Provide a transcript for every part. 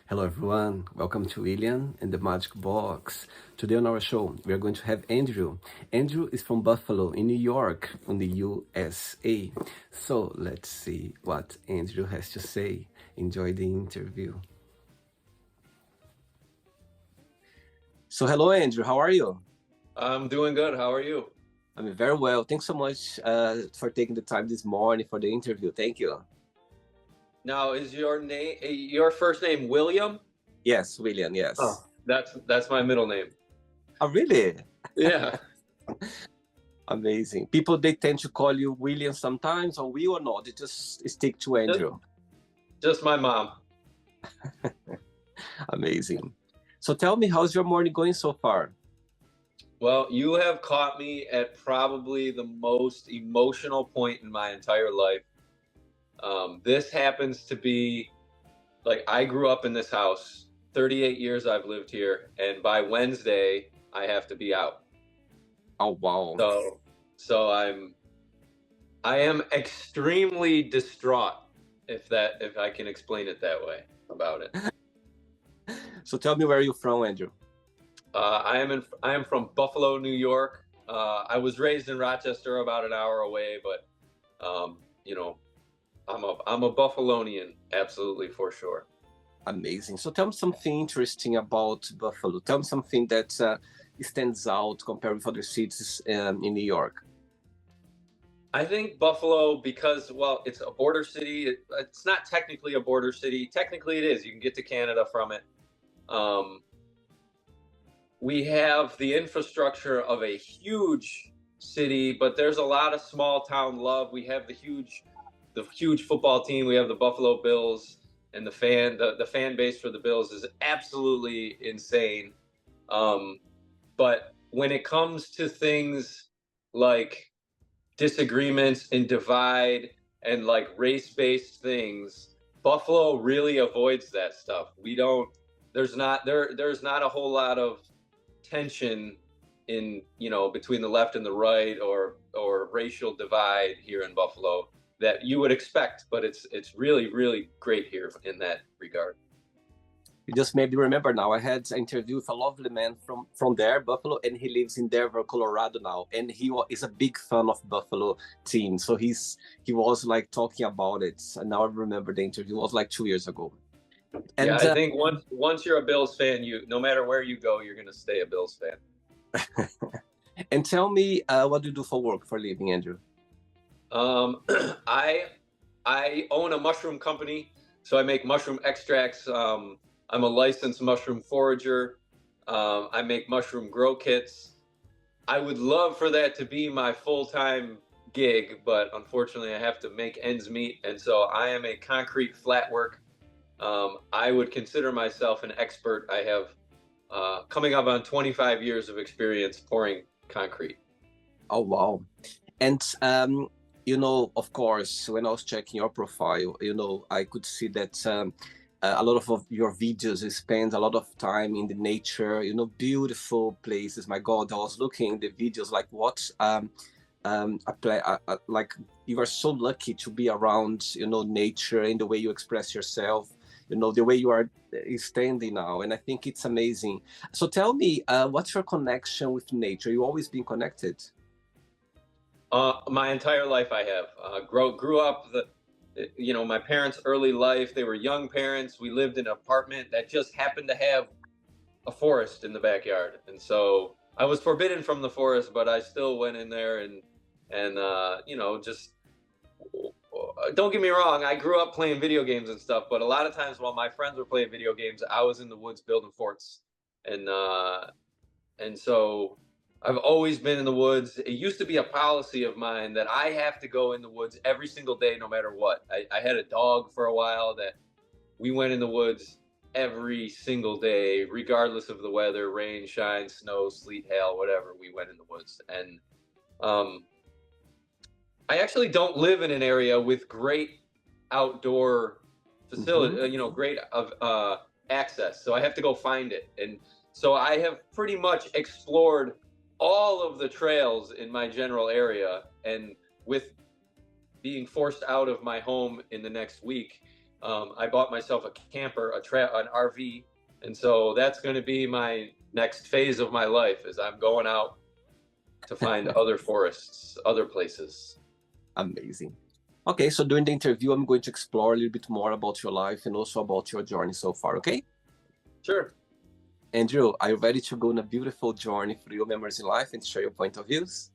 Hello, everyone. Welcome to William and the Magic Box. Today on our show, we are going to have Andrew. Andrew is from Buffalo, in New York, in the USA. So let's see what Andrew has to say. Enjoy the interview. So, hello, Andrew. How are you? I'm doing good. How are you? I'm very well. Thanks so much for taking the time this morning for the interview. Thank you. Now, is your first name William? Yes, William. Oh, Yes. that's my middle name. Oh, really? Yeah. Amazing. People, they tend to call you William sometimes, or Will or not. They just stick to Just, Andrew. just my mom. Amazing. So tell me, how's your morning going so far? Well, you have caught me at probably the most emotional point in my entire life. This happens to be like I grew up in this house. 38 years I've lived here, and by Wednesday I have to be out. Oh, wow. So I am extremely distraught if I can explain it that way about it. So tell me, where are you from, Andrew? I am from Buffalo, New York. I was raised in Rochester, about an hour away, but you know, I'm a Buffalonian, absolutely for sure. Amazing. So tell me something interesting about Buffalo. Tell me something that stands out compared with other cities in New York. I think Buffalo, because well, it's a border city. It's not technically a border city. Technically, it is. You can get to Canada from it. Um, we have the infrastructure of a huge city, but there's a lot of small town love. We have the huge football team. We have the Buffalo Bills, and the fan base for the Bills is absolutely insane. Um, but when it comes to things like disagreements and divide and like race-based things, Buffalo really avoids that stuff. We don't. There's not a whole lot of tension in between the left and the right or racial divide here in Buffalo that you would expect, but it's really great here in that regard. You just maybe remember now, I had an interview with a lovely man from there, Buffalo, and he lives in Denver, Colorado now, and is a big fan of Buffalo team. So he was like talking about it, and now I remember the interview. It was like 2 years ago. Yeah, And I think once you're a Bills fan, you no matter where you go, you're going to stay a Bills fan. and tell me, what do you do for work, for living, Andrew? Um, I I own a mushroom company, so I make mushroom extracts. I'm a licensed mushroom forager. I make mushroom grow kits. I would love for that to be my full-time gig, but unfortunately, I have to make ends meet, and so I am a concrete flat work. I would consider myself an expert. I have coming up on 25 years of experience pouring concrete. Oh, wow. And of course, when I was checking your profile, I could see that a lot of your videos you spend a lot of time in the nature, beautiful places. My God, I was looking at the videos like what like you are so lucky to be around, nature in the way you express yourself, the way you are standing now. And I think it's amazing. So tell me, what's your connection with nature? You always been connected? My entire life, I have grew up my parents' early life. They were young parents. We lived in an apartment that just happened to have a forest in the backyard, and so I was forbidden from the forest, but I still went in there and just don't get me wrong. I grew up playing video games and stuff, but a lot of times while my friends were playing video games, I was in the woods building forts, and uh, and so I've always been in the woods. It used to be a policy of mine that I have to go in the woods every single day, no matter what. I had a dog for a while that we went in the woods every single day, regardless of the weather, rain, shine, snow, sleet, hail, whatever. We went in the woods. And um, I actually don't live in an area with great outdoor facility, Hmm. great of access. So I have to go find it. And so I have pretty much explored all of the trails in my general area. And with being forced out of my home in the next week, I bought myself a camper, an RV, and so that's going to be my next phase of my life. Is I'm going out to find other forests, other places. Amazing. Okay, so during the interview, I'm going to explore a little bit more about your life and also about your journey so far, okay? Sure. Andrew, are you ready to go on a beautiful journey through your memories in life and share your point of views?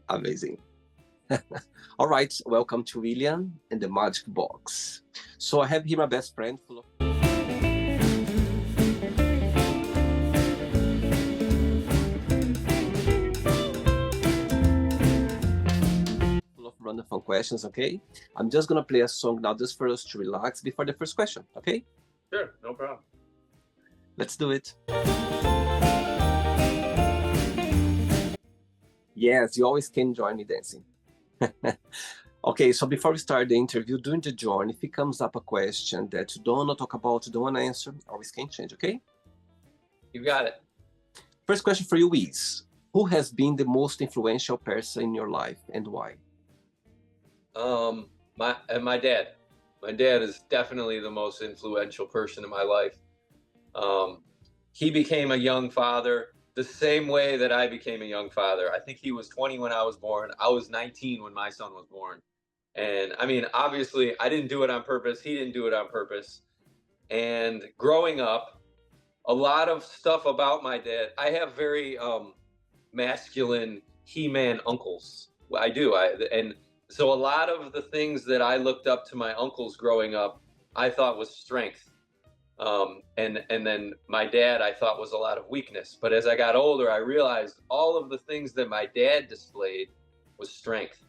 Amazing. All right, welcome to William and the Magic Box. So I have here my best friend full of random fun questions, okay? I'm just gonna play a song now just for us to relax before the first question, okay? Sure, no problem. Let's do it. Yes, you always can join me dancing. Okay, so before we start the interview, during the journey, if it comes up a question that you don't want to talk about, you don't want to answer, always can change, okay? You got it. First question for you is, who has been the most influential person in your life and why? My dad. My dad is definitely the most influential person in my life. He became a young father the same way that I became a young father. I think he was 20 when I was born. I was 19 when my son was born. And I mean, obviously, I didn't do it on purpose. He didn't do it on purpose. And growing up, a lot of stuff about my dad, I have very masculine He-Man uncles. I do. And so a lot of the things that I looked up to my uncles growing up, I thought was strength. And then my dad, I thought was a lot of weakness. But as I got older, I realized all of the things that my dad displayed was strength.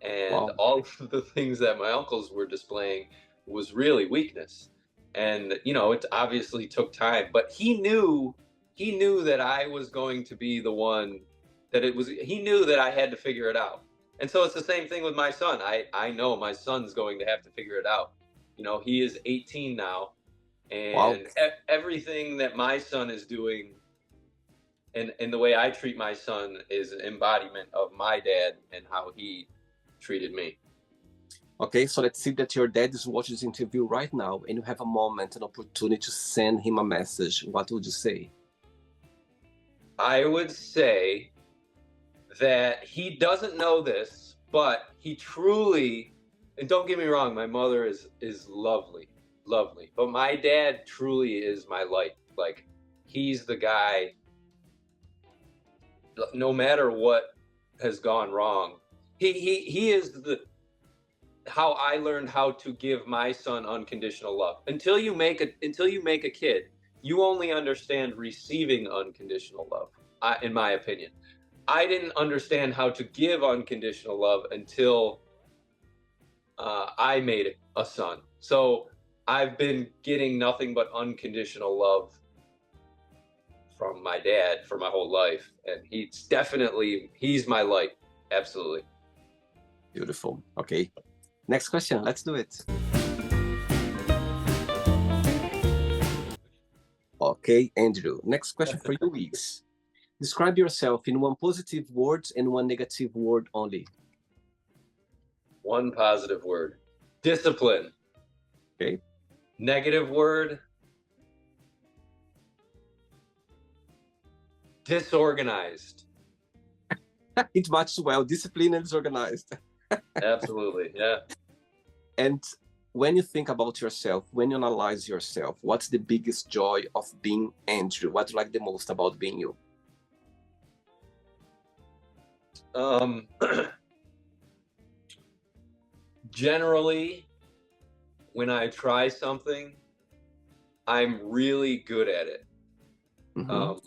And Wow. all of the things that my uncles were displaying was really weakness. And, you know, it obviously took time, but he knew that I was going to be the one he knew that I had to figure it out. And so it's the same thing with my son. I know my son's going to have to figure it out. You know, he is 18 now, Wow. and everything that my son is doing and the way I treat my son is an embodiment of my dad and how he treated me. Okay, so let's see that your dad is watching this interview right now and you have a moment, an opportunity to send him a message. What would you say? I would say that he doesn't know this, but he truly, and don't get me wrong, my mother is lovely, lovely, but my dad truly is my light. Like, he's the guy, no matter what has gone wrong, he is the how I learned how to give my son unconditional love. Until you make a kid, you only understand receiving unconditional love. In my opinion, I didn't understand how to give unconditional love until I made a son. So I've been getting nothing but unconditional love from my dad for my whole life, and he's my light. Absolutely. Beautiful. Okay. Next question. Let's do it. Okay, Andrew. Next question for you is, describe yourself in one positive word and one negative word only. One positive word. Discipline. Okay. Negative word. Disorganized. It matches well. Discipline and disorganized. Absolutely. Yeah. And when you think about yourself, when you analyze yourself, what's the biggest joy of being Andrew? What do you like the most about being you? Generally, when I try something, I'm really good at it. Mm-hmm.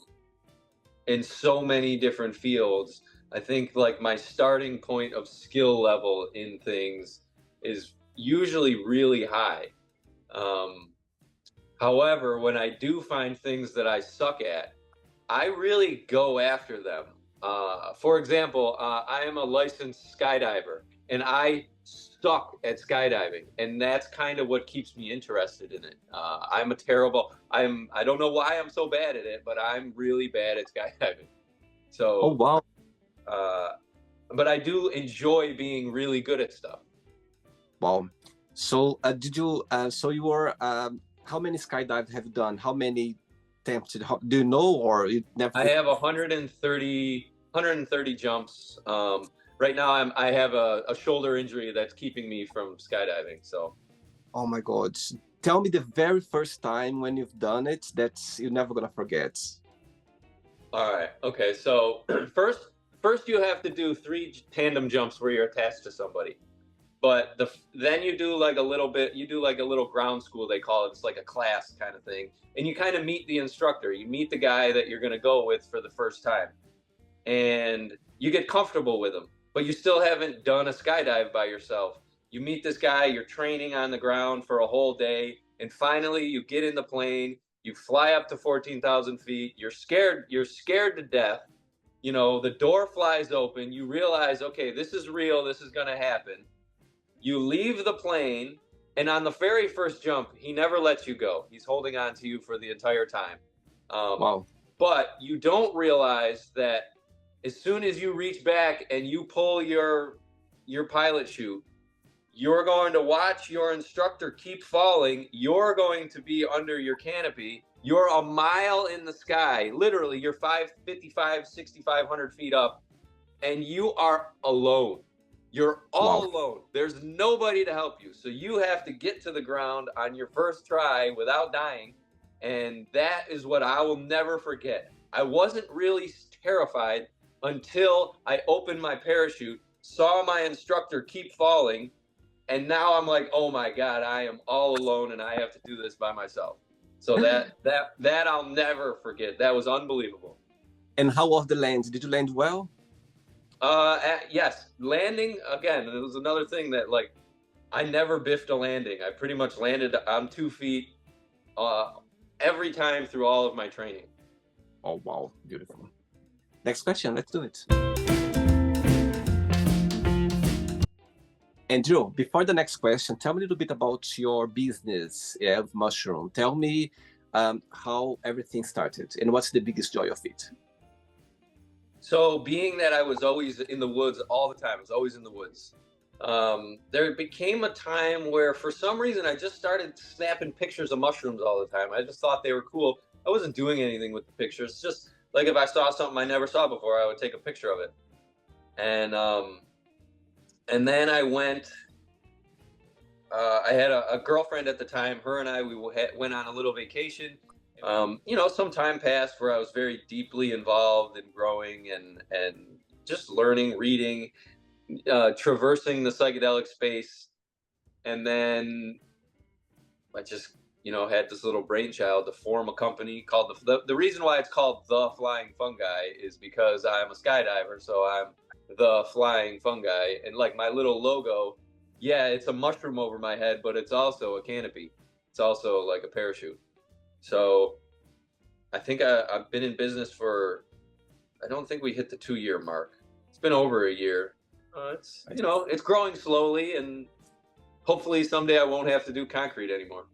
In so many different fields, I think like my starting point of skill level in things is usually really high. However, when I do find things that I suck at, I really go after them. For example, I am a licensed skydiver, and I suck at skydiving, and that's kind of what keeps me interested in it. I don't know why I'm so bad at it, but I'm really bad at skydiving. So, Oh, wow. but I do enjoy being really good at stuff. Wow. So did you? So you were. How many skydive have you done? How many attempted? Do you know, or you never? I have 130 jumps. Right now, I have a shoulder injury that's keeping me from skydiving. So, Oh my God! Tell me the very first time when you've done it. That's you're never gonna forget. all right, okay. So first you have to do 3 tandem jumps where you're attached to somebody. But then you do like a little bit. You do like a little ground school, they call it. It's like a class kind of thing, and you kind of meet the instructor. You meet the guy that you're going to go with for the first time, and you get comfortable with him, but you still haven't done a skydive by yourself. You meet this guy, you're training on the ground for a whole day, and finally you get in the plane, you fly up to 14,000 feet, you're scared to death. You know, the door flies open, you realize, okay, this is real, this is going to happen. You leave the plane, and on the very first jump, he never lets you go. He's holding on to you for the entire time. Wow. But you don't realize that as soon as you reach back and you pull your pilot chute, you're going to watch your instructor keep falling. You're going to be under your canopy. You're a mile in the sky. Literally, you're 6,500 feet up, and you are alone. You're all alone. There's nobody to help you. So you have to get to the ground on your first try without dying. And that is what I will never forget. I wasn't really terrified until I opened my parachute, saw my instructor keep falling, and now I'm like, oh my God, I am all alone and I have to do this by myself. So that I'll never forget. That was unbelievable. And how was the land? Did you land well? Yes, landing again. It was another thing that, like, I never biffed a landing. I pretty much landed on 2 feet every time through all of my training. Oh wow, beautiful. Next question. Let's do it. Andrew, before the next question, tell me a little bit about your business, of mushroom. Tell me how everything started and what's the biggest joy of it. So, being that I was always in the woods all the time, I was always in the woods. There became a time where, for some reason, I just started snapping pictures of mushrooms all the time. I just thought they were cool. I wasn't doing anything with the pictures. Just like if I saw something I never saw before, I would take a picture of it. And then I went. I had a girlfriend at the time. Her and I went on a little vacation. You know, some time passed where I was very deeply involved in growing and just learning, reading, traversing the psychedelic space. And then I just, you know, had this little brainchild to form a company called the reason why it's called The Flying Fungi is because I'm a skydiver. So I'm the Flying Fungi. And like my little logo, yeah, it's a mushroom over my head, but it's also a canopy. It's also like a parachute. So I think I've been in business for, I don't think we hit the 2-year mark. It's been over a year. It's, you know, it's growing slowly, and hopefully someday I won't have to do concrete anymore.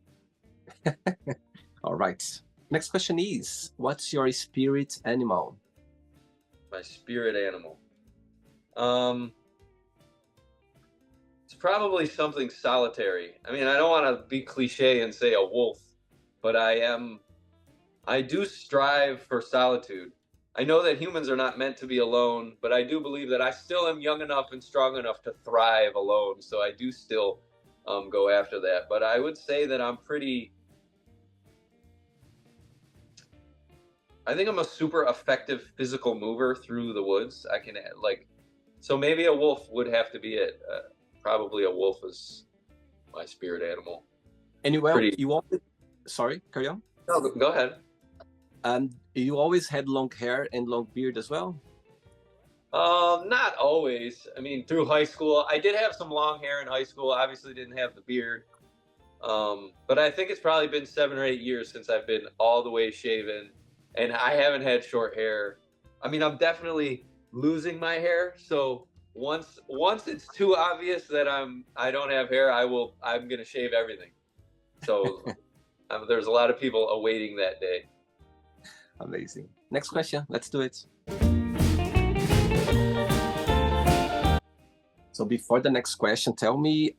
All right. Next question is, what's your spirit animal? My spirit animal. It's probably something solitary. I mean, I don't want to be cliche and say a wolf, but I do strive for solitude. I know that humans are not meant to be alone, but I do believe that I still am young enough and strong enough to thrive alone. So I do still go after that. But I would say that I think I'm a super effective physical mover through the woods. I can so maybe a wolf would have to be it. Probably a wolf is my spirit animal. And you always, sorry, carry on. No, go ahead. You always had long hair and long beard as well? Not always. I mean, through high school, I did have some long hair in high school. Obviously didn't have the beard. But I think it's probably been 7 or 8 years since I've been all the way shaven, and I haven't had short hair. I mean, I'm definitely losing my hair. So once it's too obvious that I don't have hair, I'm going to shave everything. So there's a lot of people awaiting that day. Amazing. Next question. Let's do it. So before the next question, tell me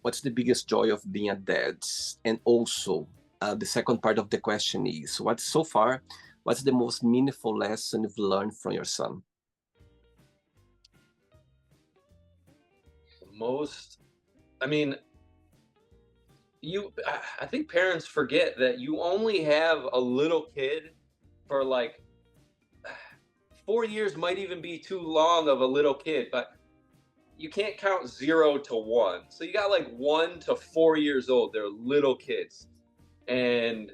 what's the biggest joy of being a dad? And also, the second part of the question is, what's the most meaningful lesson you've learned from your son? I mean, I think parents forget that you only have a little kid for like 4 years might even be too long of a little kid, but you can't count 0 to 1. So you got like 1 to 4 years old. They're little kids. And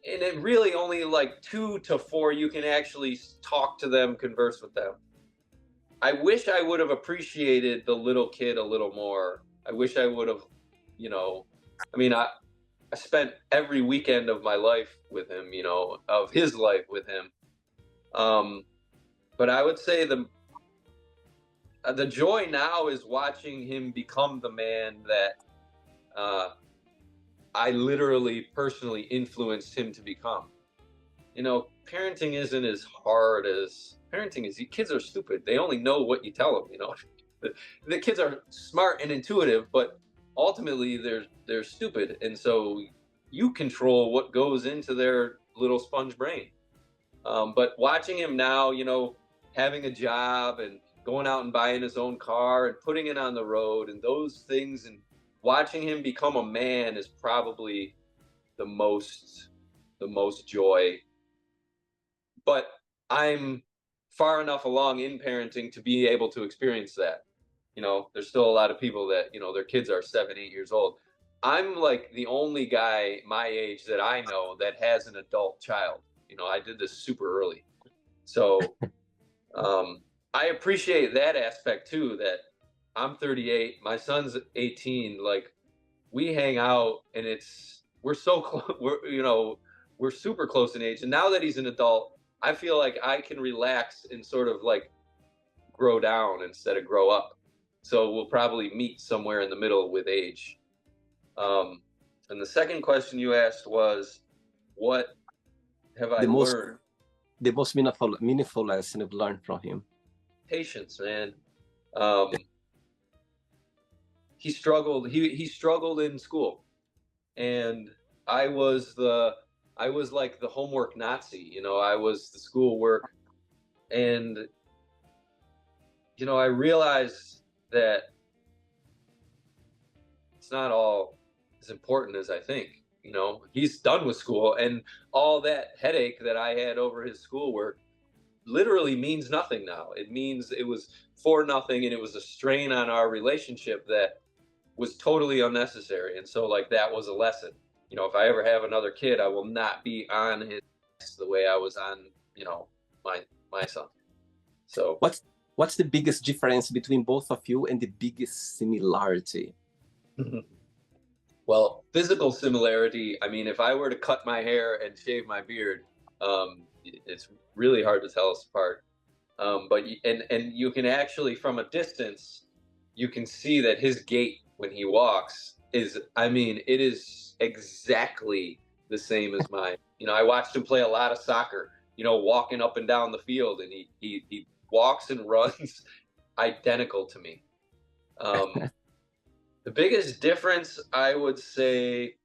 it really only like 2 to 4 you can actually talk to them, converse with them. I wish I would have appreciated the little kid a little more. I wish I would have, I mean, I spent every weekend of my life with him, of his life with him. But I would say the joy now is watching him become the man that I literally personally influenced him to become. Parenting isn't as hard as parenting is. Kids are stupid. They only know what you tell them. The kids are smart and intuitive, but ultimately they're stupid, and so you control what goes into their little sponge brain. But watching him now, having a job and going out and buying his own car and putting it on the road and those things, and watching him become a man is probably the most joy. But I'm far enough along in parenting to be able to experience that. There's still a lot of people that, their kids are 7, 8 years old. I'm like the only guy my age that I know that has an adult child. I did this super early. So I appreciate that aspect too, that I'm 38, my son's 18. Like, we hang out and we're so close. We're super close in age. And now that he's an adult, I feel like I can relax and sort of like grow down instead of grow up. So we'll probably meet somewhere in the middle with age. And the second question you asked was, what have I learned? The most meaningful lesson you've learned from him? Patience, man. He struggled. He struggled in school, and I was like the homework Nazi. I was the schoolwork, and I realized that it's not all as important as I think. He's done with school, and all that headache that I had over his schoolwork literally means nothing now. It means it was for nothing, and it was a strain on our relationship that was totally unnecessary. And so, like, that was a lesson. If I ever have another kid, I will not be on his the way I was on, my son. So what's the biggest difference between both of you and the biggest similarity? Well, physical similarity, I mean, if I were to cut my hair and shave my beard, it's really hard to tell us apart. But you can actually, from a distance, you can see that his gait when he walks is, I mean, it is exactly the same as mine. I watched him play a lot of soccer, walking up and down the field, and he walks and runs identical to me. The biggest difference I would say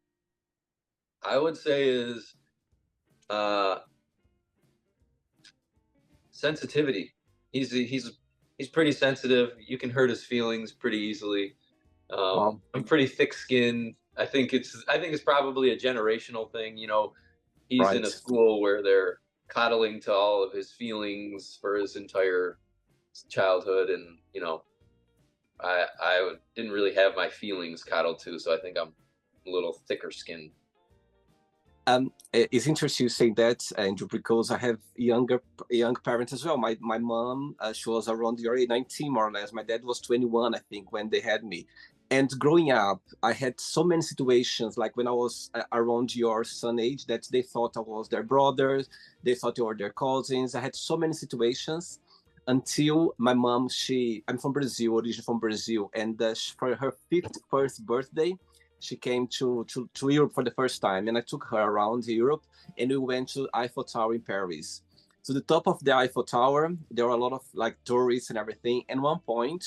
is sensitivity. He's pretty sensitive. You can hurt his feelings pretty easily. Wow. I'm pretty thick-skinned. I think it's probably a generational thing. He's Right. in a school where they're coddling to all of his feelings for his entire childhood, and I didn't really have my feelings coddled to, so I think I'm a little thicker skinned. It's interesting you say that, Andrew, because I have young parents as well. My mom, she was around your age, 19 more or less. My dad was 21, I think, when they had me. And growing up, I had so many situations, like when I was around your son age, that they thought I was their brothers, they thought you were their cousins. I had so many situations until my mom, I'm from Brazil, originally from Brazil, and for her 51st birthday, she came to Europe for the first time, and I took her around Europe, and we went to Eiffel Tower in Paris. So the top of the Eiffel Tower, there were a lot of like tourists and everything. And one point,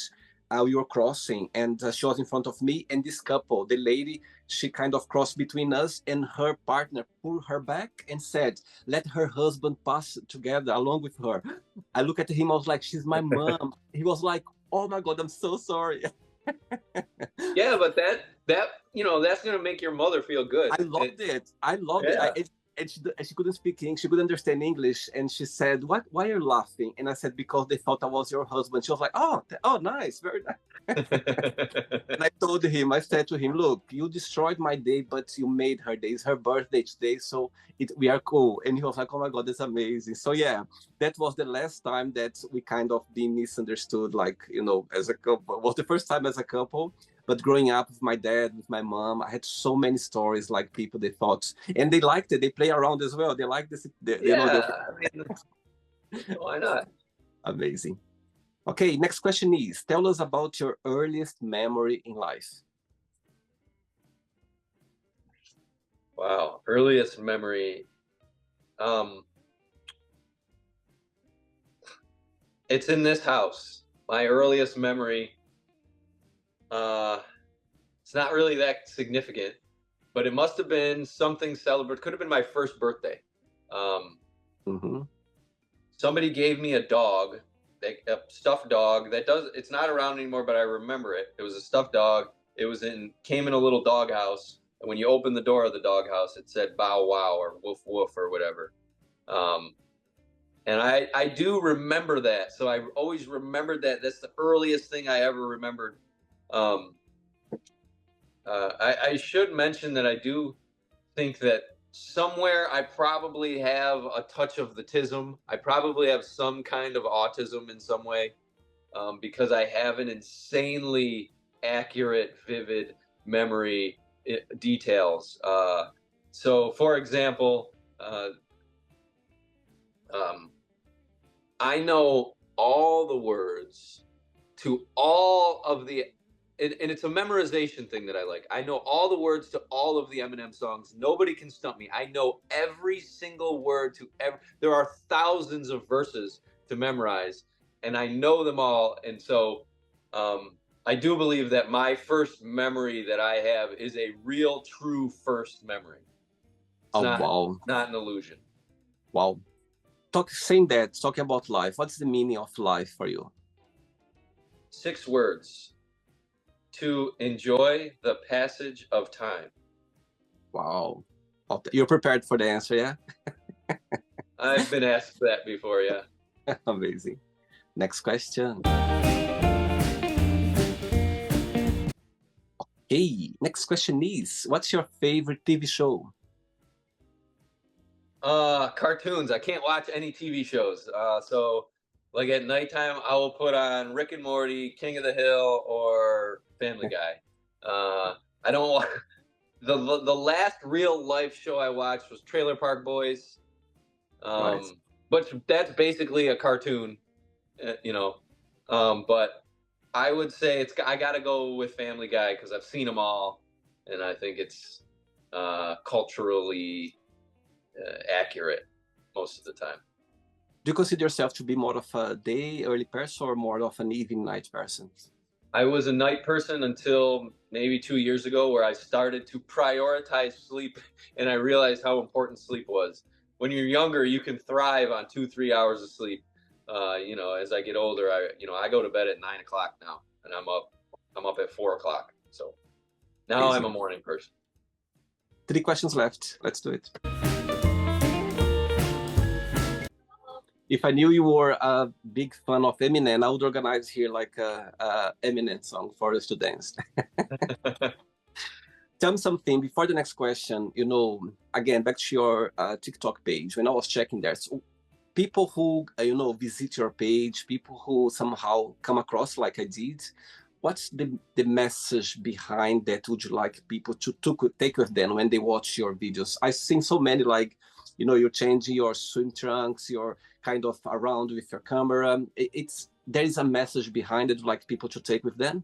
we were crossing, and she was in front of me, and this couple, the lady, she kind of crossed between us, and her partner pulled her back and said, let her husband pass together along with her. I look at him, I was like, she's my mom. He was like, oh my God, I'm so sorry. Yeah, but that that's gonna make your mother feel good. I loved it. I loved Yeah. it. And she couldn't speak English. She couldn't understand English. And she said, "What? Why are you laughing?" And I said, "Because they thought I was your husband." She was like, "Oh, oh, nice, very nice." And I said to him, "Look, you destroyed my day, but you made her day. It's her birthday today, so we are cool." And he was like, "Oh my God, that's amazing." So yeah, that was the last time that we kind of been misunderstood, like as a couple. It was the first time as a couple. But growing up with my dad, with my mom, I had so many stories, like people they thought, and they liked it. They play around as well. They like this. Yeah, I mean, why not? Amazing. Okay, next question is: tell us about your earliest memory in life. Wow, earliest memory. Um, it's in this house. My earliest memory. It's not really that significant, but it must have been something celebrate. Could have been my first birthday. Mm-hmm. Somebody gave me a dog, a stuffed dog that does. It's not around anymore, but I remember it. It was a stuffed dog. Came in a little dog house, and when you opened the door of the dog house, it said "Bow Wow" or "Woof Woof" or whatever. And I do remember that. So I always remembered that. That's the earliest thing I ever remembered. I should mention that I do think that somewhere I probably have a touch of the tism. I probably have some kind of autism in some way, because I have an insanely accurate, vivid memory details. So, for example, I know all the words to all of the and it's a memorization thing that I like. I know all the words to all of the Eminem songs. Nobody can stump me. I know every single word to every. There are thousands of verses to memorize, and I know them all. And so, I do believe that my first memory that I have is a real, true first memory. It's Wow. not an illusion. Wow. Talking about life, what's the meaning of life for you? 6 words. To enjoy the passage of time. Wow. You're prepared for the answer, yeah? I've been asked that before, yeah. Amazing. Next question. Okay, next question is, what's your favorite TV show? Cartoons. I can't watch any TV shows. So like at nighttime, I will put on Rick and Morty, King of the Hill, or Family Guy. I don't want the last real life show I watched was Trailer Park Boys. Right. But that's basically a cartoon, but I would say I got to go with Family Guy because I've seen them all, and I think it's culturally accurate most of the time. Do you consider yourself to be more of a day early person or more of an evening night person? I was a night person until maybe 2 years ago, where I started to prioritize sleep, and I realized how important sleep was. When you're younger, you can thrive on 2-3 hours of sleep. As I get older, I go to bed at 9 o'clock now, and I'm up at 4 o'clock. So now I'm a morning person. 3 questions left. Let's do it. If I knew you were a big fan of Eminem, I would organize here like a Eminem song for us to dance. Tell me something before the next question. Again, back to your TikTok page. When I was checking there, so people who visit your page, people who somehow come across like I did, what's the message behind that would you like people to take with them when they watch your videos? I've seen so many, like, you're changing your swim trunks, you're kind of around with your camera. There is a message behind it, like people to take with them.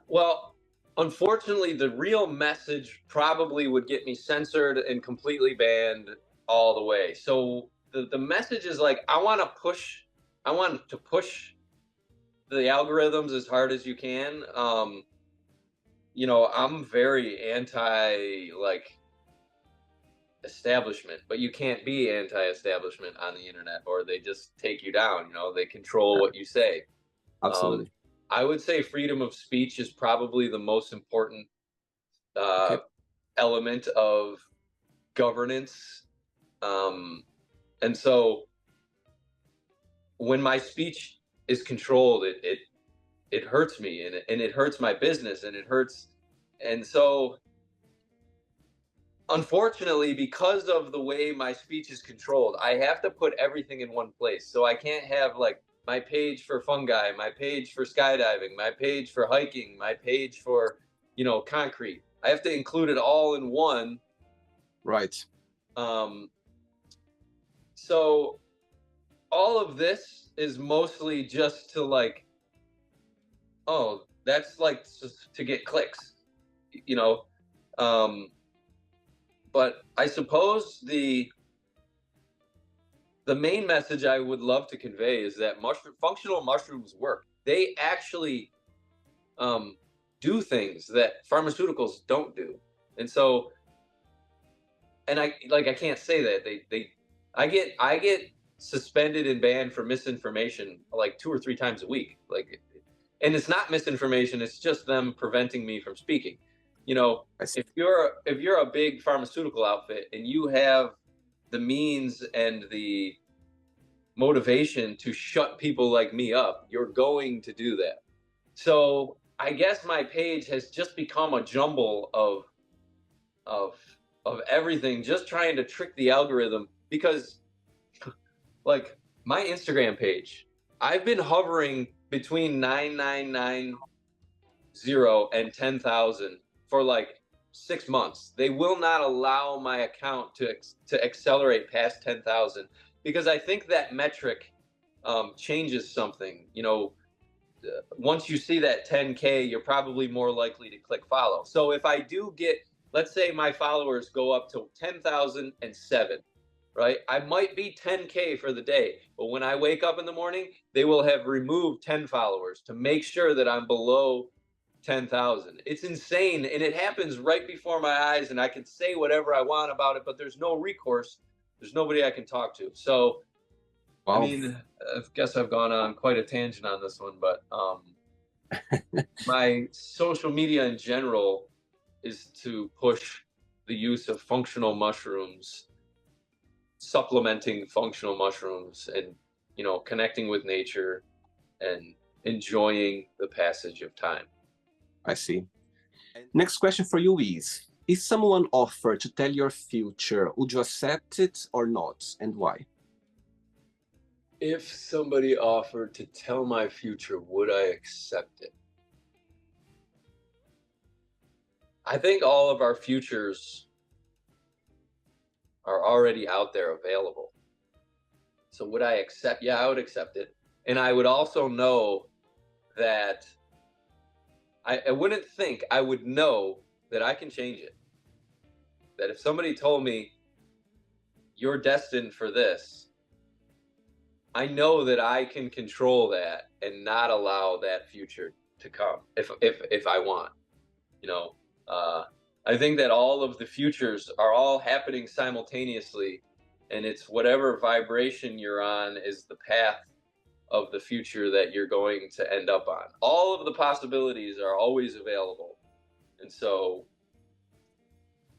Well, unfortunately, the real message probably would get me censored and completely banned all the way. So the message is like, I want to push the algorithms as hard as you can. You know, I'm very anti like establishment, but you can't be anti-establishment on the internet, or they just take you down. You know, they control Yeah, what you say. Um, absolutely. I would say freedom of speech is probably the most important uh, Okay. element of governance. Um, and so when my speech is controlled, it hurts me, and it hurts my business, and it hurts. And so unfortunately, because of the way my speech is controlled, I have to put everything in one place. So I can't have like my page for fungi, my page for skydiving, my page for hiking, my page for, you know, concrete. I have to include it all in one. Right. Um, so all of this is mostly just to like, oh, that's like to get clicks, you know. Um, but I suppose the main message I would love to convey is that functional mushrooms work. They actually do things that pharmaceuticals don't do, and so, and I can't say that I get suspended and banned for misinformation like 2 or 3 times a week, like, and it's not misinformation; it's just them preventing me from speaking. You know, I see. if you're a big pharmaceutical outfit and you have the means and the motivation to shut people like me up, you're going to do that. So I guess my page has just become a jumble of of everything, just trying to trick the algorithm. Because like my Instagram page, I've been hovering between 9990 and 10,000 for like 6 months. They will not allow my account to accelerate past 10,000, because I think that metric changes something. You know, once you see that 10K, you're probably more likely to click follow. So if I do get, let's say my followers go up to 10,007, right? I might be 10K for the day, but when I wake up in the morning, they will have removed 10 followers to make sure that I'm below 10,000. It's insane. And it happens right before my eyes, and I can say whatever I want about it, but there's no recourse. There's nobody I can talk to. So, I Wow. mean, I guess I've gone on quite a tangent on this one, but my social media in general is to push the use of functional mushrooms, supplementing functional mushrooms, and, you know, connecting with nature and enjoying the passage of time. I see. Next question for you is, if someone offered to tell your future, would you accept it or not, and why? If somebody offered to tell my future, would I accept it? I think all of our futures are already out there available. So would I accept? Yeah, I would accept it. And I would also know that I wouldn't think, I would know that I can change it. That if somebody told me you're destined for this, I know that I can control that and not allow that future to come if I want. You know, I think that all of the futures are all happening simultaneously, and it's whatever vibration you're on is the path of the future that you're going to end up on. All of the possibilities are always available, and so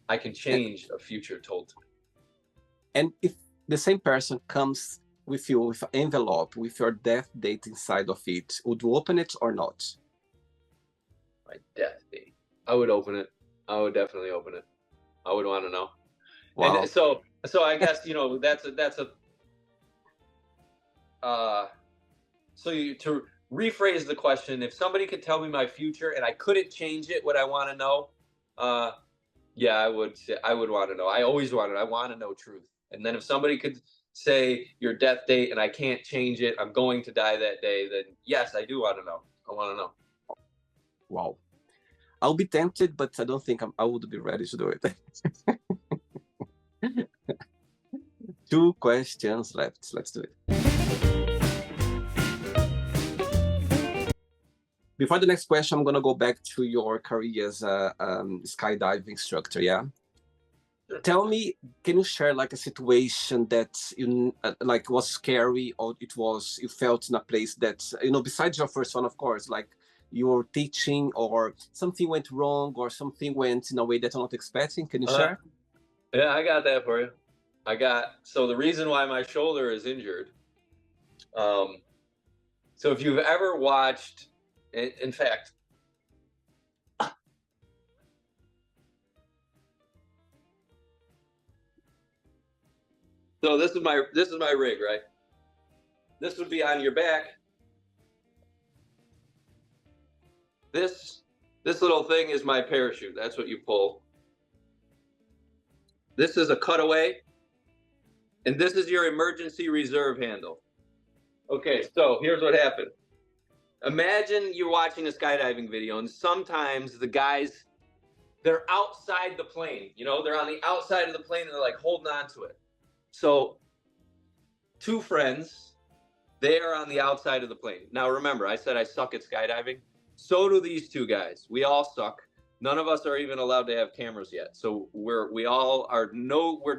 I can change a future told to me. And if the same person comes with you with an envelope with your death date inside of it, would you open it or not? My death date, I would open it. I would definitely open it. I would want to know. Wow. And so I guess, you know, that's a to rephrase the question, if somebody could tell me my future and I couldn't change it, would I want to know? Yeah, I would want to know. I always want it. I want to know truth. And then if somebody could say your death date and I can't change it, I'm going to die that day, then yes, I do want to know. I want to know. Wow. I'll be tempted, but I don't think I would be ready to do it. 2 questions left. Let's do it. Before the next question, I'm gonna go back to your career as a skydiving instructor. Yeah. Tell me, can you share like a situation that you like was scary, or it was you felt in a place that besides your first one, of course, like you were teaching, or something went wrong, or something went in a way that you're not expecting? Can you share? Yeah, I got that for you. So the reason why my shoulder is injured. So if you've ever watched, in fact, so this is my rig, right? This would be on your back. This little thing is my parachute. That's what you pull. This is a cutaway, and this is your emergency reserve handle. Okay, so here's what happened. Imagine you're watching a skydiving video, and sometimes the guys, they're outside the plane. They're on the outside of the plane, and they're like holding on to it. So, two friends, they are on the outside of the plane. Now, remember, I said I suck at skydiving. So do these two guys. We all suck. None of us are even allowed to have cameras yet. So we're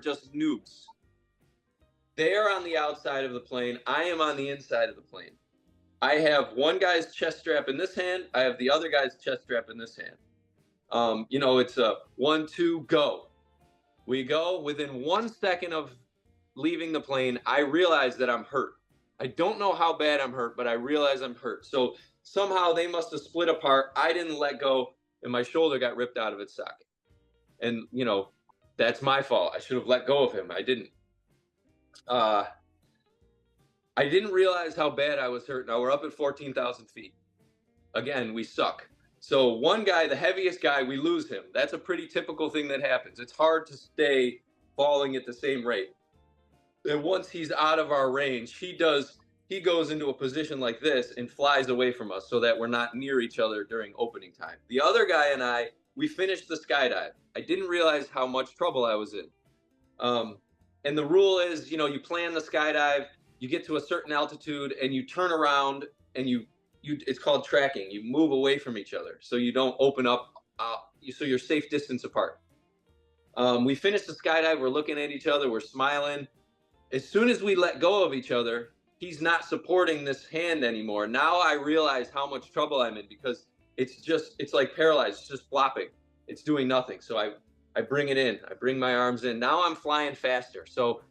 just noobs. They are on the outside of the plane. I am on the inside of the plane. I have one guy's chest strap in this hand. I have the other guy's chest strap in this hand. It's a 1, 2, go. We go. Within 1 second of leaving the plane, I realize that I'm hurt. I don't know how bad I'm hurt, but I realize I'm hurt. So somehow they must have split apart. I didn't let go, and my shoulder got ripped out of its socket. And, that's my fault. I should have let go of him. I didn't. I didn't realize how bad I was hurt. Now we're up at 14,000 feet. Again, we suck. So one guy, the heaviest guy, we lose him. That's a pretty typical thing that happens. It's hard to stay falling at the same rate. And once he's out of our range, he goes into a position like this and flies away from us so that we're not near each other during opening time. The other guy and I, we finished the skydive. I didn't realize how much trouble I was in. And the rule is, you plan the skydive, you get to a certain altitude, and you turn around, and it's called tracking. You move away from each other so you don't open up, so you're safe distance apart. We finished the skydive. We're looking at each other. We're smiling. As soon as we let go of each other, he's not supporting this hand anymore. Now I realize how much trouble I'm in, because it's like paralyzed. It's just flopping. It's doing nothing. So I bring it in. I bring my arms in. Now I'm flying faster. So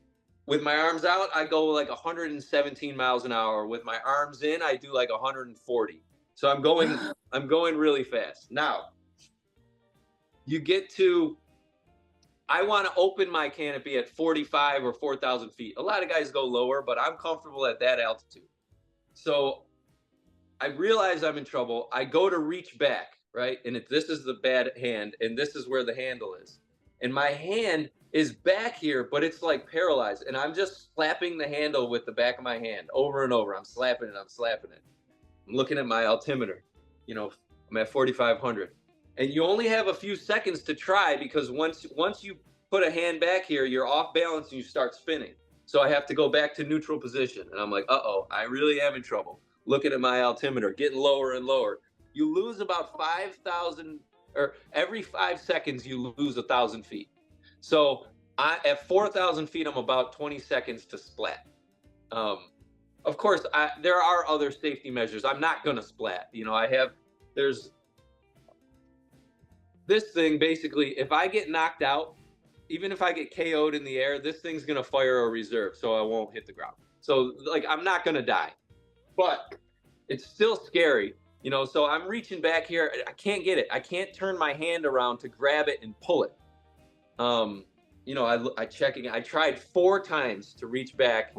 with my arms out, I go like 117 miles an hour. With my arms in, I do like 140. So I'm going really fast. Now, I want to open my canopy at 45 or 4,000 feet. A lot of guys go lower, but I'm comfortable at that altitude. So I realize I'm in trouble. I go to reach back, right? And this is the bad hand, and this is where the handle is. And my hand is back here, but it's like paralyzed. And I'm just slapping the handle with the back of my hand over and over. I'm slapping it. I'm looking at my altimeter. I'm at 4,500. And you only have a few seconds to try, because once you put a hand back here, you're off balance and you start spinning. So I have to go back to neutral position. And I'm like, I really am in trouble. Looking at my altimeter, getting lower and lower. You lose about 5,000, or every 5 seconds you lose 1,000 feet. So at 4,000 feet, I'm about 20 seconds to splat. Of course, there are other safety measures. I'm not going to splat. There's this thing. Basically, if I get knocked out, even if I get KO'd in the air, this thing's going to fire a reserve, so I won't hit the ground. So I'm not going to die, but it's still scary. So I'm reaching back here. I can't get it. I can't turn my hand around to grab it and pull it. I check again. I tried 4 times to reach back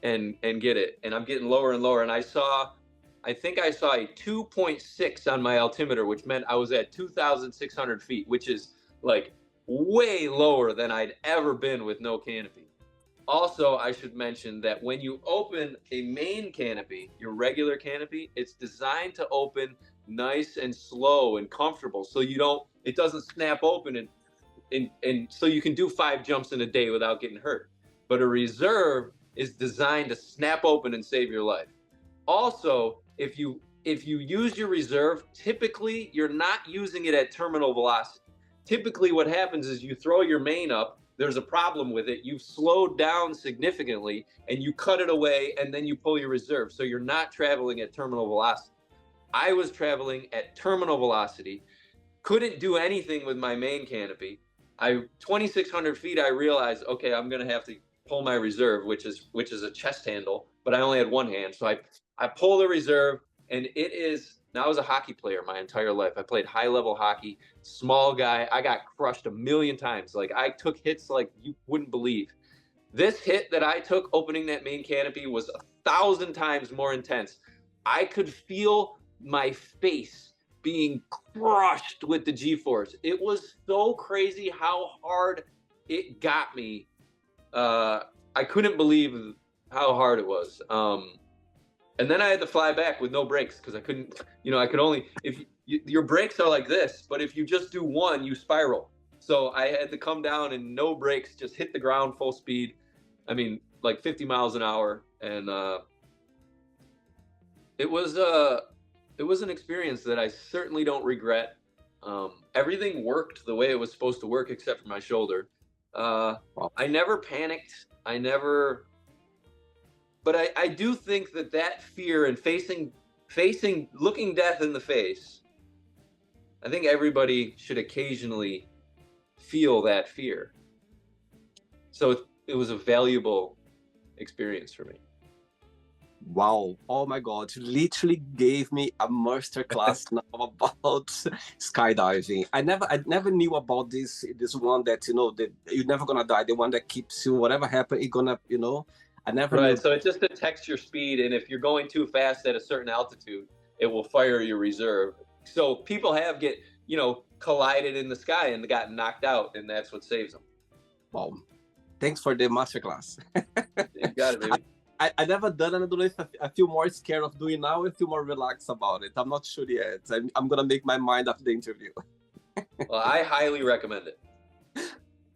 and get it, and I'm getting lower and lower. And I think I saw a 2.6 on my altimeter, which meant I was at 2,600 feet, which is like way lower than I'd ever been with no canopy. Also, I should mention that when you open a main canopy, your regular canopy, it's designed to open nice and slow and comfortable, so it doesn't snap open and so you can do 5 jumps in a day without getting hurt. But a reserve is designed to snap open and save your life. Also, if you if you use your reserve, typically you're not using it at terminal velocity. Typically what happens is you throw your main up, there's a problem with it, you've slowed down significantly and you cut it away and then you pull your reserve. So you're not traveling at terminal velocity. I was traveling at terminal velocity, couldn't do anything with my main canopy. 2,600 feet, I realized, okay, I'm going to have to pull my reserve, which is a chest handle, but I only had one hand. So I pull the reserve, and it is, now I was a hockey player my entire life. I played high level hockey, small guy. I got crushed a million times. Like, I took hits like you wouldn't believe. This hit that I took opening that main canopy was 1,000 times more intense. I could feel my face being crushed with the G-force. It was so crazy how hard it got me. I couldn't believe how hard it was. And then I had to fly back with no brakes because I couldn't, I could only, your brakes are like this, but if you just do one, you spiral. So I had to come down and no brakes, just hit the ground full speed. I mean, like 50 miles an hour. And it was an experience that I certainly don't regret. Everything worked the way it was supposed to work, except for my shoulder. I never panicked. But I do think that fear and looking death in the face, I think everybody should occasionally feel that fear. So it was a valuable experience for me. Wow. Oh my God. You literally gave me a master class now about skydiving. I never knew about this one that, that you're never gonna die. The one that keeps you, whatever happens, you're gonna, I never knew. Right. So it just detects your speed. And if you're going too fast at a certain altitude, it will fire your reserve. So people have collided in the sky and gotten knocked out, and that's what saves them. Wow. Thanks for the masterclass. You got it, baby. I never done, and I don't know if I feel more scared of doing now. I feel more relaxed about it. I'm not sure yet. I'm gonna make my mind after the interview. Well, I highly recommend it.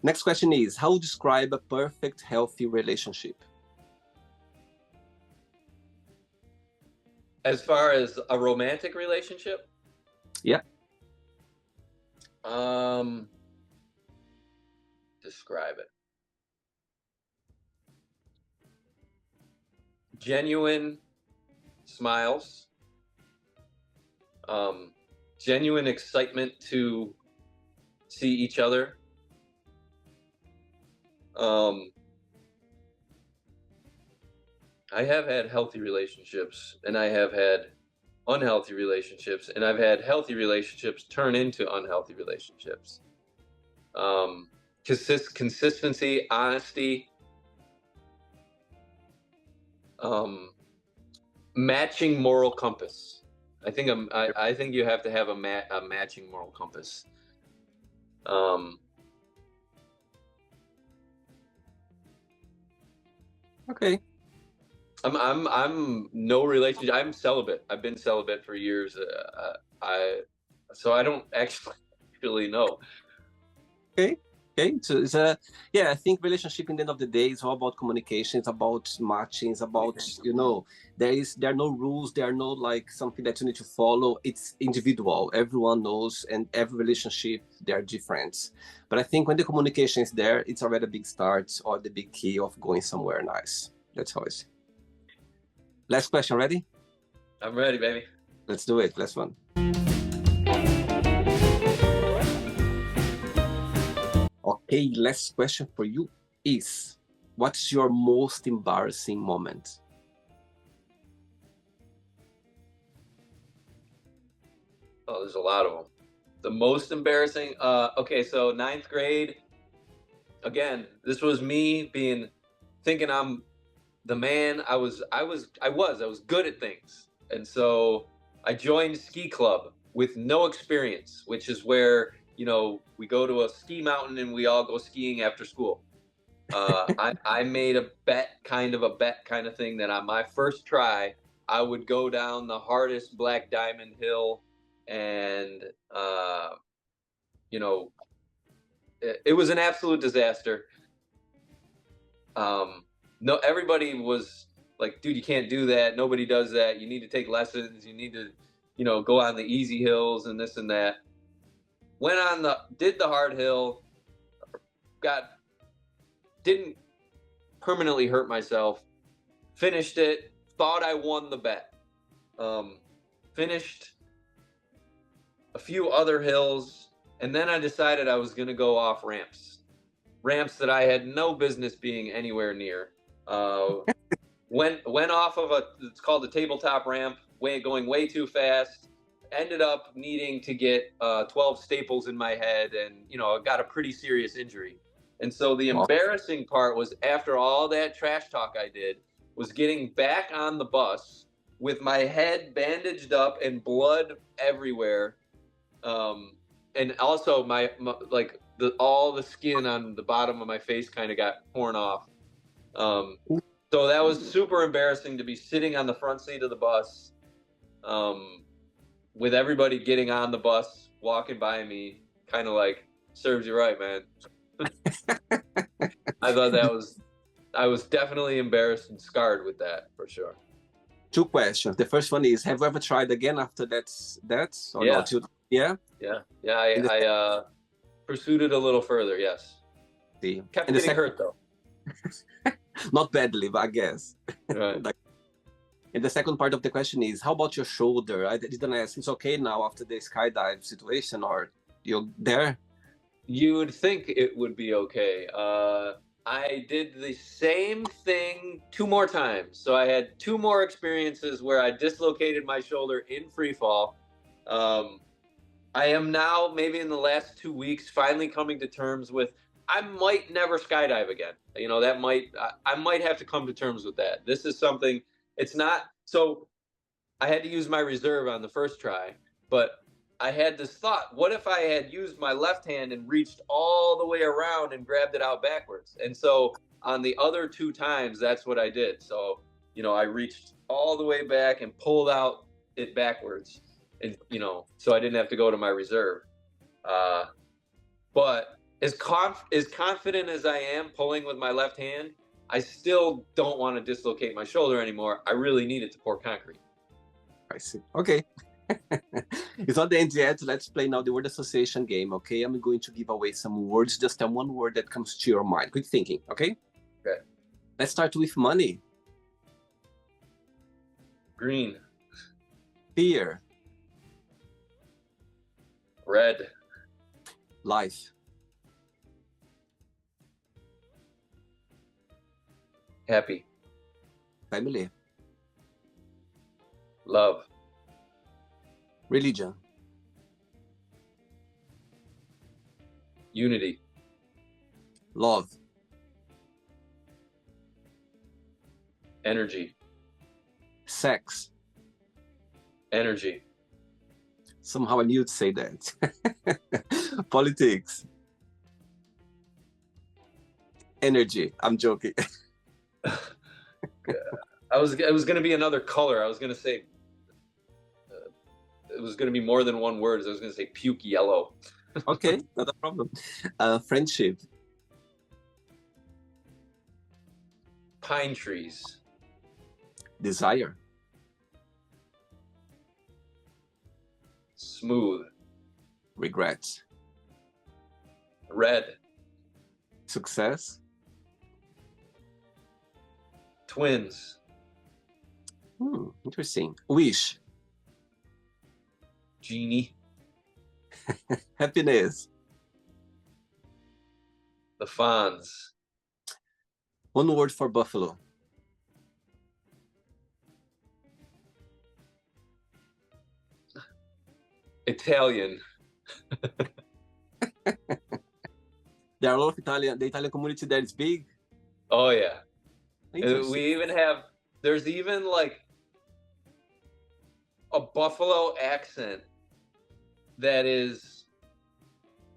Next question is, how would you describe a perfect, healthy relationship? As far as a romantic relationship? Yeah. Describe it. Genuine smiles, genuine excitement to see each other. I have had healthy relationships, and I have had unhealthy relationships, and I've had healthy relationships turn into unhealthy relationships. Consistency, honesty, matching moral compass. I think you have to have a matching moral compass. Okay. I'm no relationship. I'm celibate. I've been celibate for years. So I don't actually know. Okay. So it's I think relationship in the end of the day is all about communication. It's about matching. It's about, there are no rules. There are no like something that you need to follow. It's individual. Everyone knows, and every relationship, they are different. But I think when the communication is there, it's already a big start or the big key of going somewhere nice. That's how I see. Last question, ready? I'm ready, baby. Let's do it. Last one. Okay, last question for you is, what's your most embarrassing moment? Oh, there's a lot of them. The most embarrassing, okay, so 9th grade, again, this was me thinking I'm the man. I was good at things. And so I joined ski club with no experience, which is where, we go to a ski mountain and we all go skiing after school. I made a bet kind of thing that on my first try, I would go down the hardest Black Diamond hill, and it was an absolute disaster. No, everybody was like, dude, you can't do that. Nobody does that. You need to take lessons. You need to, go on the easy hills and this and that. Did the hard hill, didn't permanently hurt myself, finished it, thought I won the bet. Finished a few other hills, and then I decided I was going to go off ramps that I had no business being anywhere near. Went off of it's called a tabletop ramp, going way too fast. Ended up needing to get 12 staples in my head, and got a pretty serious injury. And so the embarrassing part was, after all that trash talk I did, was getting back on the bus with my head bandaged up and blood everywhere, and also my all the skin on the bottom of my face kind of got torn off. So that was super embarrassing, to be sitting on the front seat of the bus, with everybody getting on the bus, walking by me, kind of like, serves you right, man. I thought I was definitely embarrassed and scarred with that, for sure. 2 questions. The first one is, have you ever tried again after that? Or yeah. Not? Yeah. I pursued it a little further. Yes. See. Kept getting hurt though. Not badly, but I guess. Right. And the second part of the question is, how about your shoulder? I didn't ask. It's okay now after the skydive situation, or you're there? You would think it would be okay. I did the same thing 2 more times. So I had 2 more experiences where I dislocated my shoulder in free fall. I am now, maybe in the last 2 weeks, finally coming to terms with, I might never skydive again. I might have to come to terms with that. This is something, it's not, so I had to use my reserve on the first try, but I had this thought, what if I had used my left hand and reached all the way around and grabbed it out backwards? And so on the other 2 times, that's what I did. So, I reached all the way back and pulled out it backwards, and, so I didn't have to go to my reserve. But as confident as I am pulling with my left hand, I still don't want to dislocate my shoulder anymore. I really need it to pour concrete. I see. Okay. It's not the end yet. Let's play now the word association game, okay? I'm going to give away some words. Just tell one word that comes to your mind. Quick thinking, okay? Okay. Let's start with money. Green. Fear. Red. Life. Happy. Family. Love. Religion. Unity. Love. Energy. Sex. Energy. Somehow I knew you'd say that. Politics. Energy. I'm joking. It was going to be another color. I was going to say, it was going to be more than one word. I was going to say puke yellow. Okay, not a problem. Friendship. Pine trees. Desire. Smooth. Regrets. Red. Success. Twins. Interesting. Wish. Genie. Happiness. The Fonz. One word for Buffalo. Italian. There are a lot of Italian. The Italian community there is big. Oh yeah. We even have. There's even like a Buffalo accent that is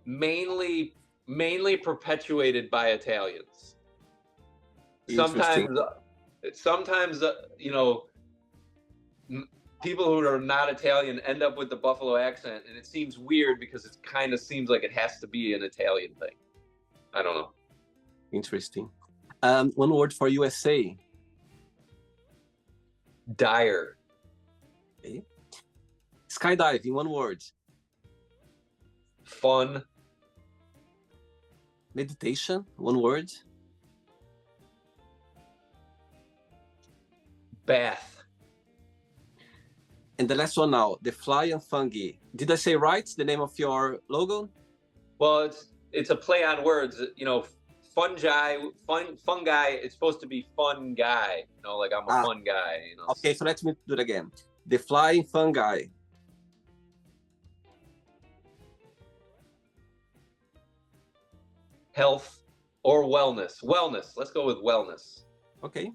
mainly perpetuated by Italians. Sometimes people who are not Italian end up with the Buffalo accent, and it seems weird because it kind of seems like it has to be an Italian thing. I don't know. Interesting. One word for USA. Dire. Okay. Skydive in one word. Fun. Meditation, one word. Bath. And the last one now, the fly and fungi. Did I say right the name of your logo? Well, it's a play on words. You know, fungi. It's supposed to be fun guy. You know, like I'm a fun guy. You know. Okay, so let me do it again. The flying fungi. Health or wellness. Wellness. Let's go with wellness. Okay.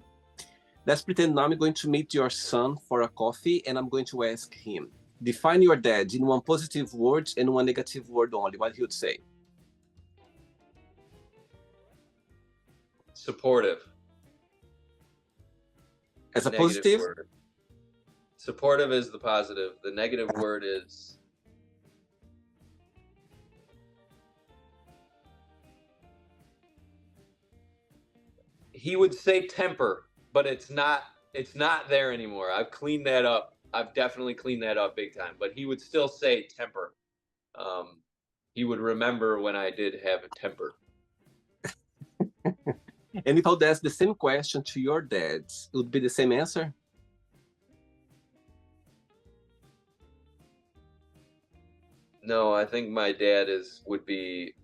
Let's pretend now I'm going to meet your son for a coffee and I'm going to ask him, define your dad in one positive word and one negative word only. What he would say? Supportive. As a positive? Word. Supportive is the positive. The negative word is he would say temper, but it's not there anymore. I've cleaned that up. I've definitely cleaned that up big time, but he would still say temper. He would remember when I did have a temper. And if I would ask the same question to your dad, it would be the same answer? No, I think my dad would be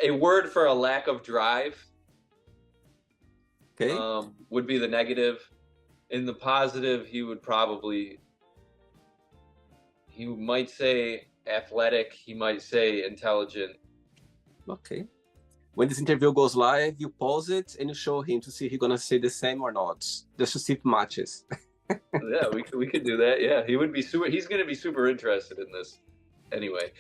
a word for a lack of drive. Okay. Would be the negative. In the positive, he might say athletic. He might say intelligent. Okay. When this interview goes live, you pause it and you show him to see if he's gonna say the same or not, just to see if it matches. Yeah, we could do that. Yeah, he would be super. He's going to be super interested in this. Anyway,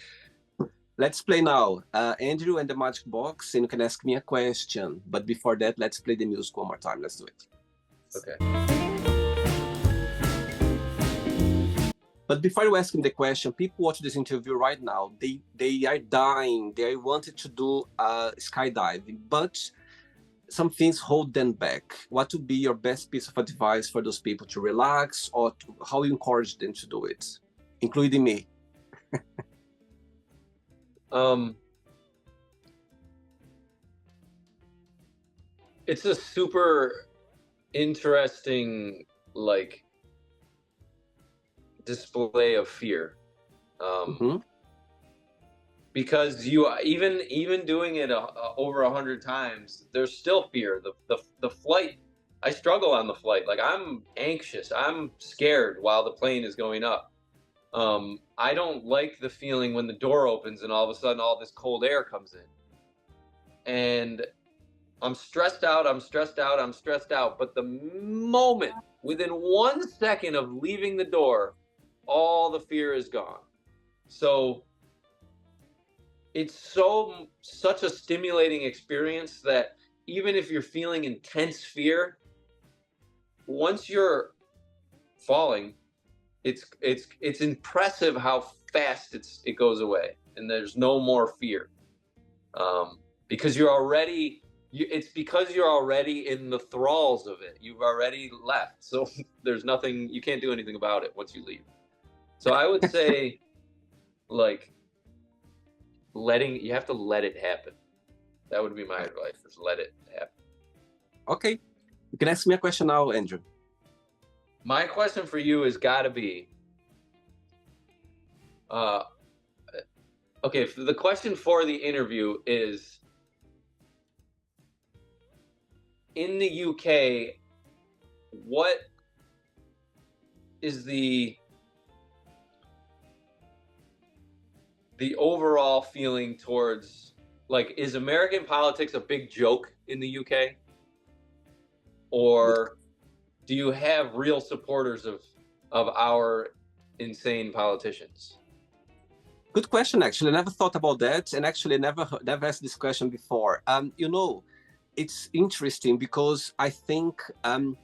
let's play now. Andrew and the Magic Box, and you can ask me a question. But before that, let's play the music one more time. Let's do it. Okay. But before you ask him the question, people watching this interview right now, they are dying. They wanted to do skydiving, but some things hold them back. What would be your best piece of advice for those people to relax, or how you encourage them to do it, including me? It's a super interesting, like, display of fear. Because you even doing it over 100 times, there's still fear. The flight, I struggle on the flight. Like, I'm anxious, I'm scared while the plane is going up. I don't like the feeling when the door opens and all of a sudden all this cold air comes in, and I'm stressed out. But the moment, within 1 second of leaving the door, all the fear is gone. So it's such a stimulating experience that even if you're feeling intense fear, once you're falling, it's impressive how fast it goes away, and there's no more fear, because it's because you're already in the thralls of it. You've already left, so there's nothing, you can't do anything about it once you leave. So I would say, like, you have to let it happen. That would be my advice, just let it happen. Okay, you can ask me a question now, Andrew. My question for you has got to be, okay, the question for the interview is, in the UK, what is the overall feeling towards, like, is American politics a big joke in the UK? Or do you have real supporters of our insane politicians? Good question, actually. I never thought about that, and actually never asked this question before. You know, it's interesting because I think, from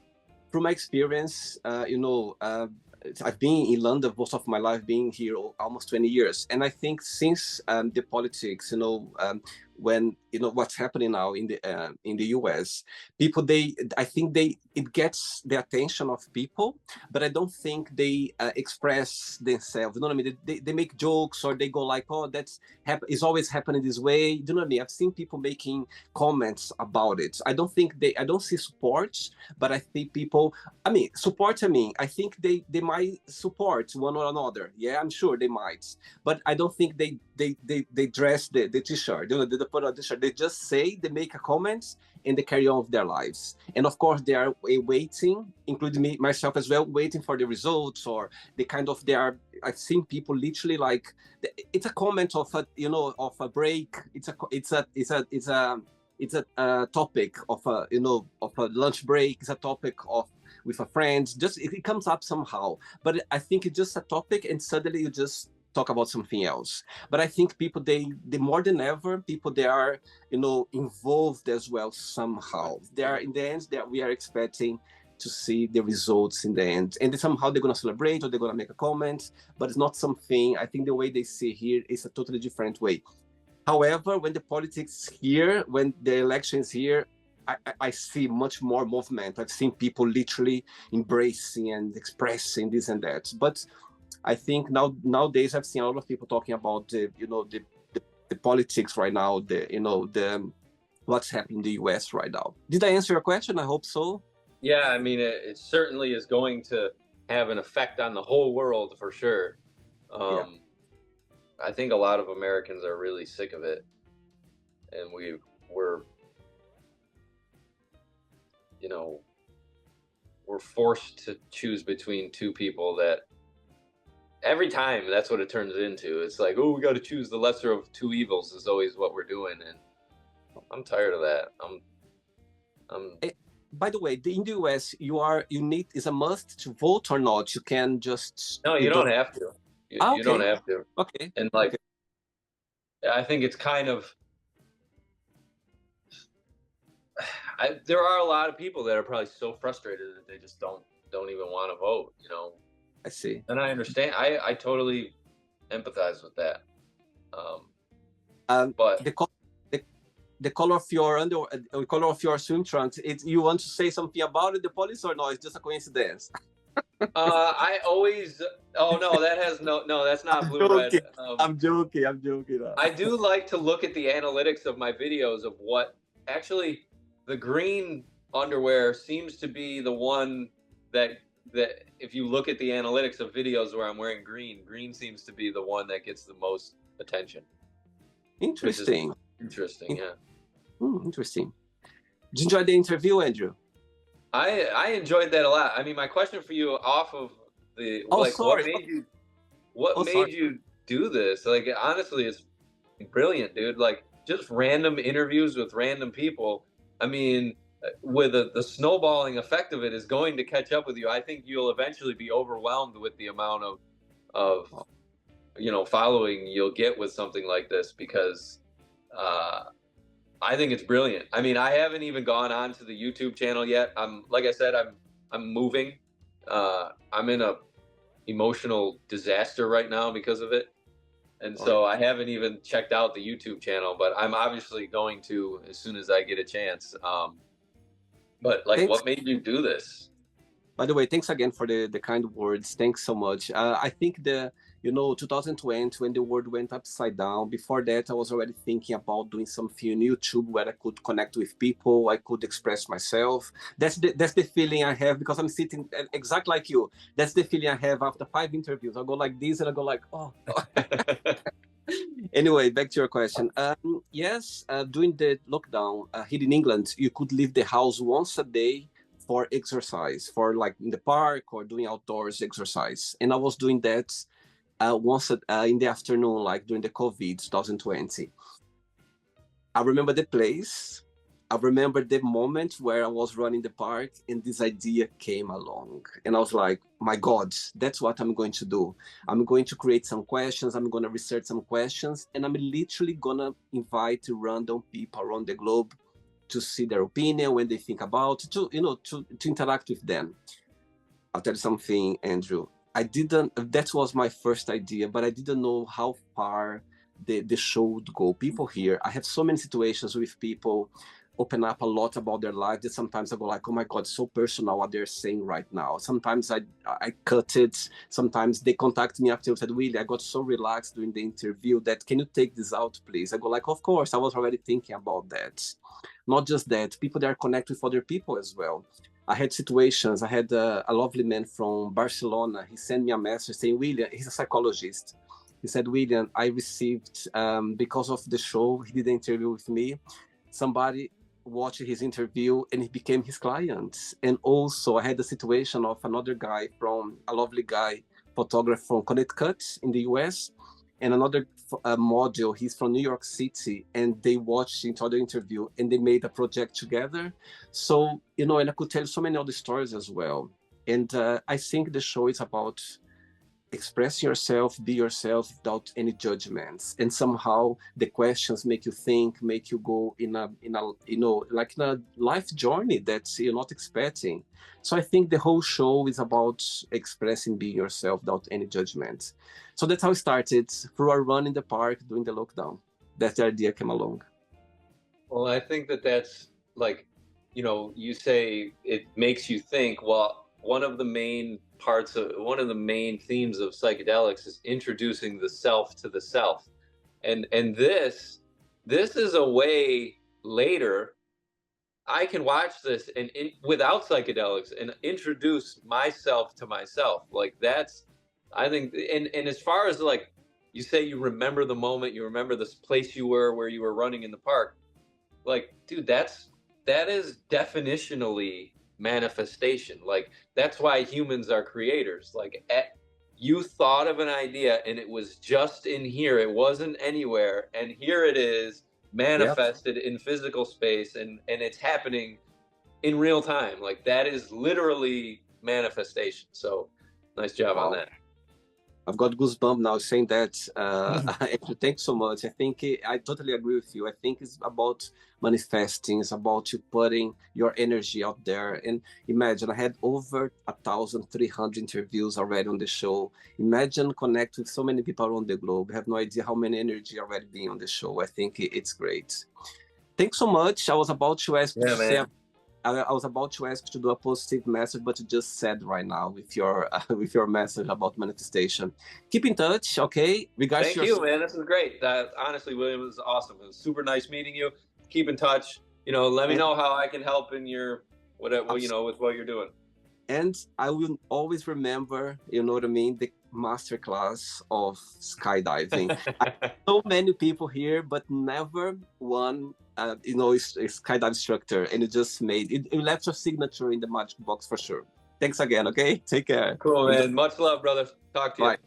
my experience, you know, I've been in London most of my life, being here almost 20 years. And I think since the politics, you know, when what's happening now in the US. People, I think it gets the attention of people, but I don't think they express themselves. You know what I mean? They make jokes, or they go like, "Oh, it's always happening this way." You know what I mean? I've seen people making comments about it. I don't see support, but I think people, support. I think they might support one or another. Yeah, I'm sure they might, but I don't think they dress the t-shirt. They put on the t-shirt. They just say, they make a comment, and they carry on with their lives. And of course, they are waiting, including myself as well, waiting for the results, or I've seen people literally like, it's a comment of a break. It's a topic of a lunch break. It's a topic of with a friend. Just it comes up somehow, but I think it's just a topic, and suddenly you just talk about something else. But I think people, they more than ever, people, they are involved as well somehow. They are, in the end, that we are expecting to see the results in the end, and somehow they're going to celebrate, or they're going to make a comment, but it's not something. I think the way they see here is a totally different way. However, when the politics here, when the election is here, I see much more movement. I've seen people literally embracing and expressing this and that. But I think nowadays I've seen a lot of people talking about the politics right now, the what's happening in the US right now. Did I answer your question? I hope so. Yeah, I mean, it certainly is going to have an effect on the whole world for sure. Yeah. I think a lot of Americans are really sick of it, and we're forced to choose between two people that every time that's what it turns into. It's like, oh, we got to choose the lesser of two evils is always what we're doing, and I'm tired of that. By the way, in the US, is a must to vote or not? You can just no, you don't have to. You don't have to. Okay. And like, okay. I think it's kind of. There are a lot of people that are probably so frustrated that they just don't even want to vote. I see. And I understand. I totally empathize with that. But the color of your the color of your swim trunks. You want to say something about it, the police, or no? It's just a coincidence. I always. Oh no, that has no. That's not blue red. I'm joking. I do like to look at the analytics of my videos of what actually the green underwear seems to be the one that if you look at the analytics of videos where I'm wearing green seems to be the one that gets the most attention. Interesting. Interesting, yeah. Interesting. Did you enjoy the interview, Andrew? I enjoyed that a lot. I mean, my question for you off of the what made you do this? Like, honestly, it's brilliant, dude. Like, just random interviews with random people. I mean, with the snowballing effect of it is going to catch up with you. I think you'll eventually be overwhelmed with the amount of following you'll get with something like this, because I think it's brilliant. I mean, I haven't even gone on to the YouTube channel yet. Like I said, I'm moving. I'm in a emotional disaster right now because of it. And so I haven't even checked out the YouTube channel, but I'm obviously going to as soon as I get a chance. But like, what made you do this? By the way, thanks again for the kind words. Thanks so much. I think 2020, when the world went upside down, before that, I was already thinking about doing something on YouTube where I could connect with people, I could express myself. That's the feeling I have, because I'm sitting exactly like you. That's the feeling I have after 5 interviews. I go like this, and I go like, oh. Anyway, back to your question. Yes, during the lockdown here in England, you could leave the house once a day for exercise, for like in the park or doing outdoors exercise. And I was doing that once in the afternoon, like during the COVID 2020. I remember the place. I remember the moment where I was running the park and this idea came along. And I was like, my God, that's what I'm going to do. I'm going to create some questions. I'm going to research some questions. And I'm literally going to invite random people around the globe to see their opinion, when they think about, to interact with them. I'll tell you something, Andrew. That was my first idea, but I didn't know how far the show would go. People here, I have so many situations with people open up a lot about their life that sometimes I go like, oh my God, so personal what they're saying right now. Sometimes I cut it. Sometimes they contact me after and said, Willie, I got so relaxed during the interview that can you take this out, please? I go like, of course, I was already thinking about that. Not just that, people that are connected with other people as well. I had situations, I had a lovely man from Barcelona. He sent me a message saying, William, he's a psychologist. He said, William, I received, because of the show, he did an interview with me. Somebody watched his interview and he became his client. And also I had a situation of another guy from, a lovely guy, photographer from Connecticut in the US, and another model, he's from New York City, and they watched each other interview and they made a project together. So, you know, and I could tell so many other stories as well. And I think the show is about express yourself, be yourself without any judgments. And somehow the questions make you think, make you go in a you know, like in a life journey that you're not expecting. So I think the whole show is about expressing, being yourself without any judgments. So that's how it started, through a run in the park during the lockdown. That's the idea came along. Well, I think that that's like, you know, you say it makes you think. Well, one of the main themes of psychedelics is introducing the self to the self. And this is a way later I can watch this and without psychedelics and introduce myself to myself. Like that's, I think, and as far as like, you say you remember the moment, you remember this place you were where you were running in the park. Like, dude, that is definitionally manifestation. Like that's why humans are creators. Like you thought of an idea and it was just in here, it wasn't anywhere, and here it is manifested in physical space, and it's happening in real time. Like that is literally manifestation. So nice job on that. I've got goosebumps now saying that. Actually, thanks so much. I think I totally agree with you. I think it's about manifesting. It's about you putting your energy out there. And imagine, I had over 1,300 interviews already on the show. Imagine connect with so many people around the globe. I have no idea how many energy already being on the show. I think it's great. Thanks so much. I was about to ask you to say, I was about to ask you to do a positive message, but you just said right now with your message about manifestation. Keep in touch, okay? Thank you, man. This is great. Honestly, William, this is awesome. It was super nice meeting you. Keep in touch. You know, let me know how I can help in your whatever, you know, with what you're doing. And I will always remember, you know what I mean, the masterclass of skydiving. So many people here, but never one, you know, is skydive instructor, and it just made it left your signature in the magic box for sure. Thanks again. Okay, take care. Cool, man. Much love, brother. Talk to you.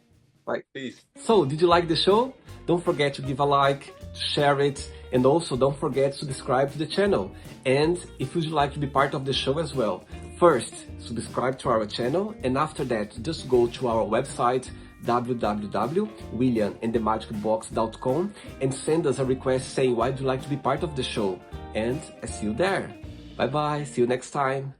Bye. Peace. So, did you like the show? Don't forget to give a like, share it, and also don't forget to subscribe to the channel. And if you'd like to be part of the show as well, first, subscribe to our channel, and after that, just go to our website, www.williamandthemagicbox.com, and send us a request saying why you'd like to be part of the show. And I see you there. Bye bye, see you next time.